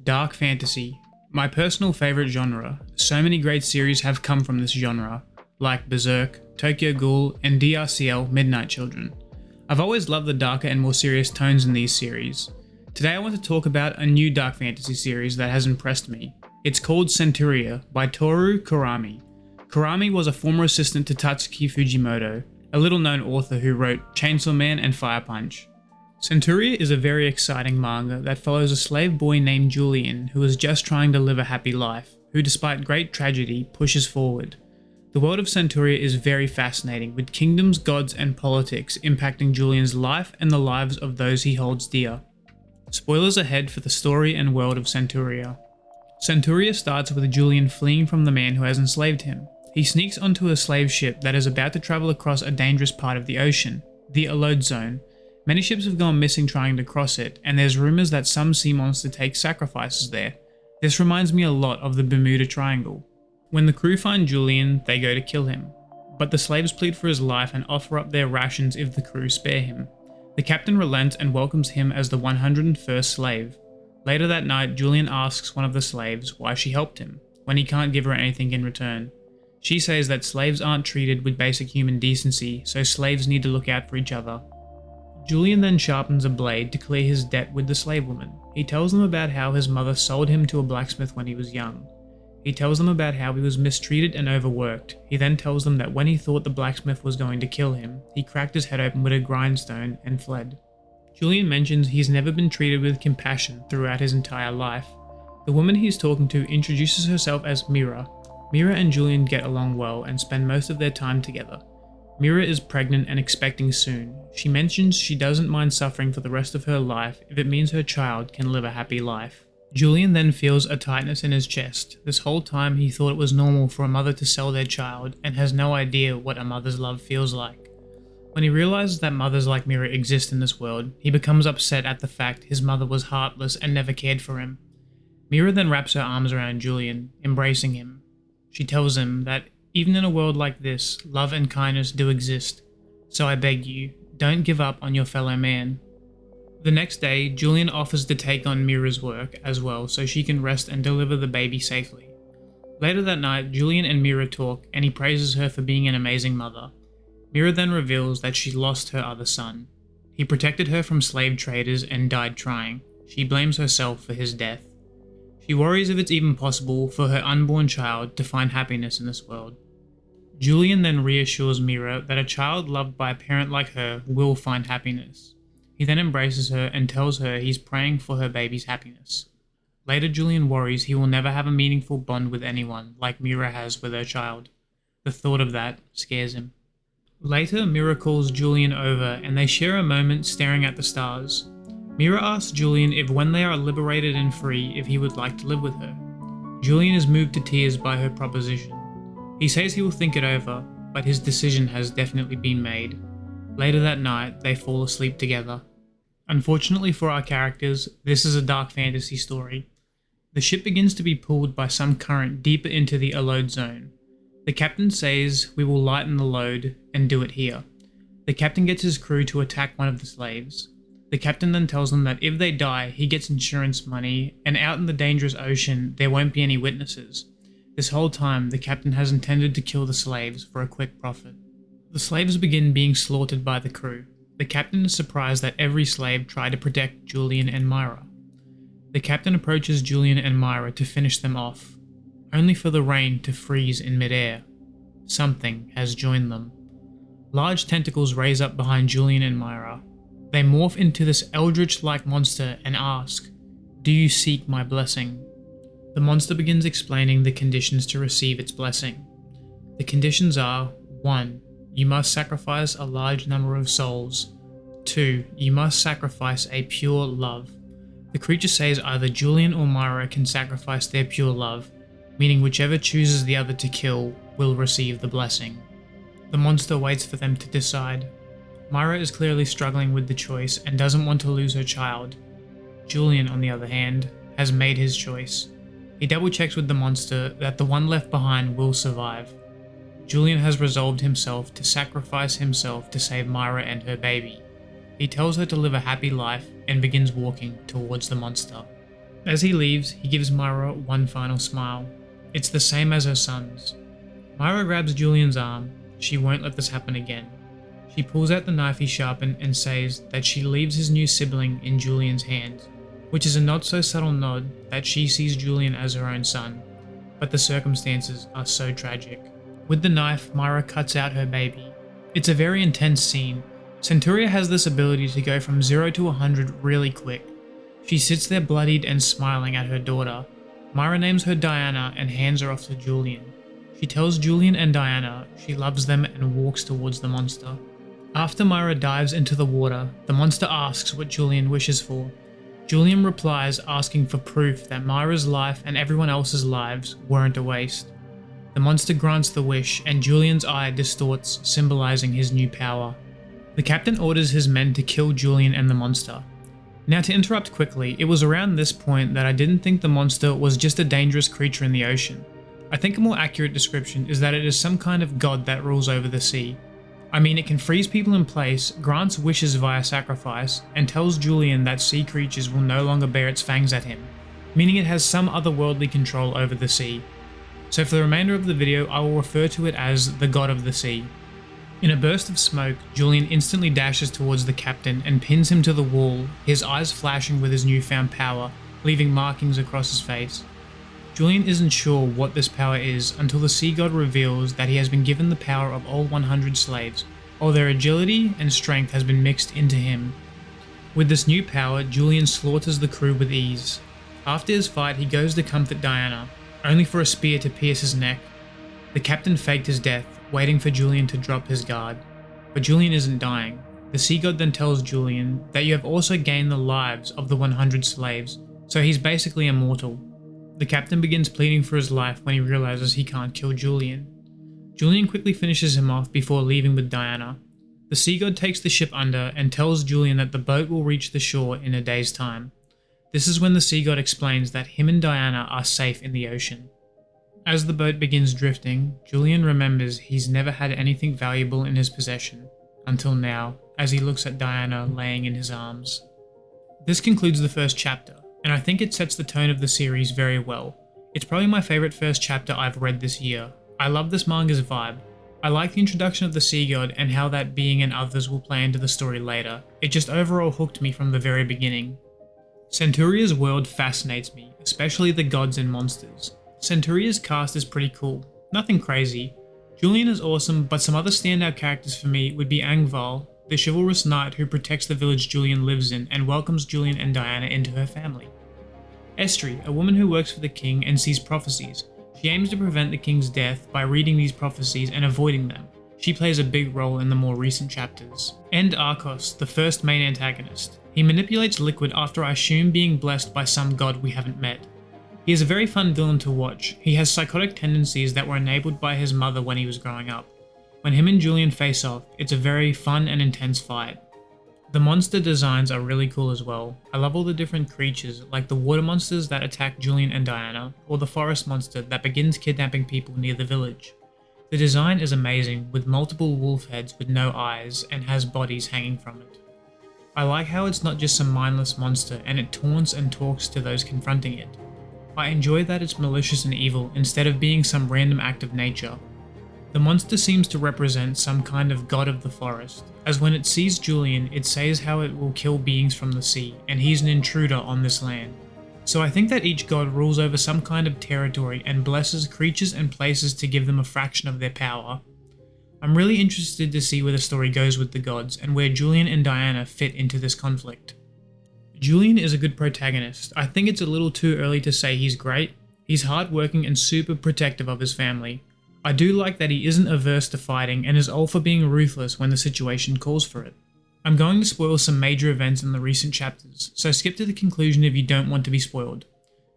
Dark fantasy. My personal favorite genre. So many great series have come from this genre, like Berserk, Tokyo Ghoul, and DRCL Midnight Children. I've always loved the darker and more serious tones in these series. Today I want to talk about a new dark fantasy series that has impressed me. It's called Centuria by Toru Kurami. Kurami was a former assistant to Tatsuki Fujimoto, a little-known author who wrote Chainsaw Man and Fire Punch. Centuria is a very exciting manga that follows a slave boy named Julian who is just trying to live a happy life, who despite great tragedy pushes forward. The world of Centuria is very fascinating, with kingdoms, gods, and politics impacting Julian's life and the lives of those he holds dear. Spoilers ahead for the story and world of Centuria. Centuria starts with Julian fleeing from the man who has enslaved him. He sneaks onto a slave ship that is about to travel across a dangerous part of the ocean, the Alode Zone. Many ships have gone missing trying to cross it, and there's rumours that some sea monster takes sacrifices there. This reminds me a lot of the Bermuda Triangle. When the crew find Julian, they go to kill him, but the slaves plead for his life and offer up their rations if the crew spare him. The captain relents and welcomes him as the 101st slave. Later that night, Julian asks one of the slaves why she helped him, when he can't give her anything in return. She says that slaves aren't treated with basic human decency, so slaves need to look out for each other. Julian then sharpens a blade to clear his debt with the slave woman. He tells them about how his mother sold him to a blacksmith when he was young. He tells them about how he was mistreated and overworked. He then tells them that when he thought the blacksmith was going to kill him, he cracked his head open with a grindstone and fled. Julian mentions he's never been treated with compassion throughout his entire life. The woman he's talking to introduces herself as Mira. Mira and Julian get along well and spend most of their time together. Mira is pregnant and expecting soon. She mentions she doesn't mind suffering for the rest of her life if it means her child can live a happy life. Julian then feels a tightness in his chest. This whole time he thought it was normal for a mother to sell their child and has no idea what a mother's love feels like. When he realizes that mothers like Mira exist in this world, he becomes upset at the fact his mother was heartless and never cared for him. Mira then wraps her arms around Julian, embracing him. She tells him that even in a world like this, love and kindness do exist. So I beg you, don't give up on your fellow man. The next day, Julian offers to take on Mira's work as well so she can rest and deliver the baby safely. Later that night, Julian and Mira talk and he praises her for being an amazing mother. Mira then reveals that she lost her other son. He protected her from slave traders and died trying. She blames herself for his death. She worries if it's even possible for her unborn child to find happiness in this world. Julian then reassures Mira that a child loved by a parent like her will find happiness. He then embraces her and tells her he's praying for her baby's happiness. Later, Julian worries he will never have a meaningful bond with anyone like Mira has with her child. The thought of that scares him. Later, Mira calls Julian over and they share a moment staring at the stars. Mira asks Julian if when they are liberated and free, if he would like to live with her. Julian is moved to tears by her proposition. He says he will think it over, but his decision has definitely been made. Later that night, they fall asleep together. Unfortunately for our characters, this is a dark fantasy story. The ship begins to be pulled by some current deeper into the Alode Zone. The captain says we will lighten the load and do it here. The captain gets his crew to attack one of the slaves. The captain then tells them that if they die, he gets insurance money, and out in the dangerous ocean, there won't be any witnesses. This whole time, the captain has intended to kill the slaves for a quick profit. The slaves begin being slaughtered by the crew. The captain is surprised that every slave tried to protect Julian and Myra. The captain approaches Julian and Myra to finish them off, only for the rain to freeze in midair. Something has joined them. Large tentacles raise up behind Julian and Myra. They morph into this eldritch-like monster and ask, "Do you seek my blessing?" The monster begins explaining the conditions to receive its blessing. The conditions are 1. You must sacrifice a large number of souls. 2. You must sacrifice a pure love. The creature says either Julian or Myra can sacrifice their pure love, meaning whichever chooses the other to kill will receive the blessing. The monster waits for them to decide. Myra is clearly struggling with the choice and doesn't want to lose her child. Julian, on the other hand, has made his choice. He double checks with the monster that the one left behind will survive. Julian has resolved himself to sacrifice himself to save Myra and her baby. He tells her to live a happy life and begins walking towards the monster. As he leaves, he gives Myra one final smile. It's the same as her son's. Myra grabs Julian's arm. She won't let this happen again. She pulls out the knife he sharpened and says that she leaves his new sibling in Julian's hands, which is a not so subtle nod that she sees Julian as her own son, but the circumstances are so tragic. With the knife, Myra cuts out her baby. It's a very intense scene. Centuria has this ability to go from 0 to 100 really quick. She sits there bloodied and smiling at her daughter. Myra names her Diana and hands her off to Julian. She tells Julian and Diana she loves them and walks towards the monster. After Myra dives into the water, the monster asks what Julian wishes for. Julian replies asking for proof that Myra's life and everyone else's lives weren't a waste. The monster grants the wish and Julian's eye distorts, symbolizing his new power. The captain orders his men to kill Julian and the monster. Now to interrupt quickly, it was around this point that I didn't think the monster was just a dangerous creature in the ocean. I think a more accurate description is that it is some kind of god that rules over the sea. I mean, it can freeze people in place, grants wishes via sacrifice, and tells Julian that sea creatures will no longer bear its fangs at him, meaning it has some otherworldly control over the sea. So for the remainder of the video, I will refer to it as the god of the sea. In a burst of smoke, Julian instantly dashes towards the captain and pins him to the wall, his eyes flashing with his newfound power, leaving markings across his face. Julian isn't sure what this power is until the sea god reveals that he has been given the power of all 100 slaves, or their agility and strength has been mixed into him. With this new power, Julian slaughters the crew with ease. After his fight, he goes to comfort Diana, only for a spear to pierce his neck. The captain faked his death, waiting for Julian to drop his guard. But Julian isn't dying. The sea god then tells Julian that you have also gained the lives of the 100 slaves, so he's basically immortal. The captain begins pleading for his life when he realizes he can't kill Julian. Julian quickly finishes him off before leaving with Diana. The sea god takes the ship under and tells Julian that the boat will reach the shore in a day's time. This is when the sea god explains that him and Diana are safe in the ocean. As the boat begins drifting, Julian remembers he's never had anything valuable in his possession, until now, as he looks at Diana laying in his arms. This concludes the first chapter, and I think it sets the tone of the series very well. It's probably my favourite first chapter I've read this year. I love this manga's vibe. I like the introduction of the sea god and how that being and others will play into the story later. It just overall hooked me from the very beginning. Centuria's world fascinates me, especially the gods and monsters. Centuria's cast is pretty cool, nothing crazy. Julian is awesome, but some other standout characters for me would be Angval, the chivalrous knight who protects the village Julian lives in and welcomes Julian and Diana into her family. Estri, a woman who works for the king and sees prophecies. She aims to prevent the king's death by reading these prophecies and avoiding them. She plays a big role in the more recent chapters. And Arcos, the first main antagonist. He manipulates Liquid after I assume being blessed by some god we haven't met. He is a very fun villain to watch. He has psychotic tendencies that were enabled by his mother when he was growing up. When him and Julian face off, it's a very fun and intense fight. The monster designs are really cool as well. I love all the different creatures, like the water monsters that attack Julian and Diana, or the forest monster that begins kidnapping people near the village. The design is amazing, with multiple wolf heads with no eyes and has bodies hanging from it. I like how it's not just some mindless monster and it taunts and talks to those confronting it. I enjoy that it's malicious and evil instead of being some random act of nature. The monster seems to represent some kind of god of the forest, as when it sees Julian it says how it will kill beings from the sea and he's an intruder on this land. So I think that each god rules over some kind of territory and blesses creatures and places to give them a fraction of their power. I'm really interested to see where the story goes with the gods and where Julian and Diana fit into this conflict. Julian is a good protagonist. I think it's a little too early to say he's great. He's hardworking and super protective of his family. I do like that he isn't averse to fighting and is all for being ruthless when the situation calls for it. I'm going to spoil some major events in the recent chapters, so skip to the conclusion if you don't want to be spoiled.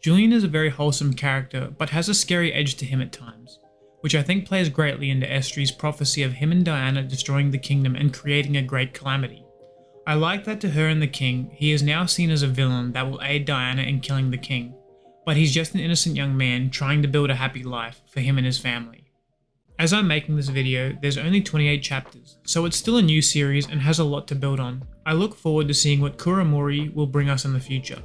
Julian is a very wholesome character, but has a scary edge to him at times, which I think plays greatly into Estri's prophecy of him and Diana destroying the kingdom and creating a great calamity. I like that to her and the king, he is now seen as a villain that will aid Diana in killing the king, but he's just an innocent young man trying to build a happy life for him and his family. As I'm making this video, there's only 28 chapters, so it's still a new series and has a lot to build on. I look forward to seeing what Kuramori will bring us in the future.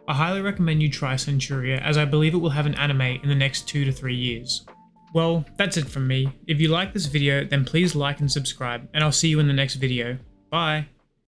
I highly recommend you try Centuria, as I believe it will have an anime in the next 2 to 3 years. Well, that's it from me. If you like this video, then please like and subscribe, and I'll see you in the next video. Bye!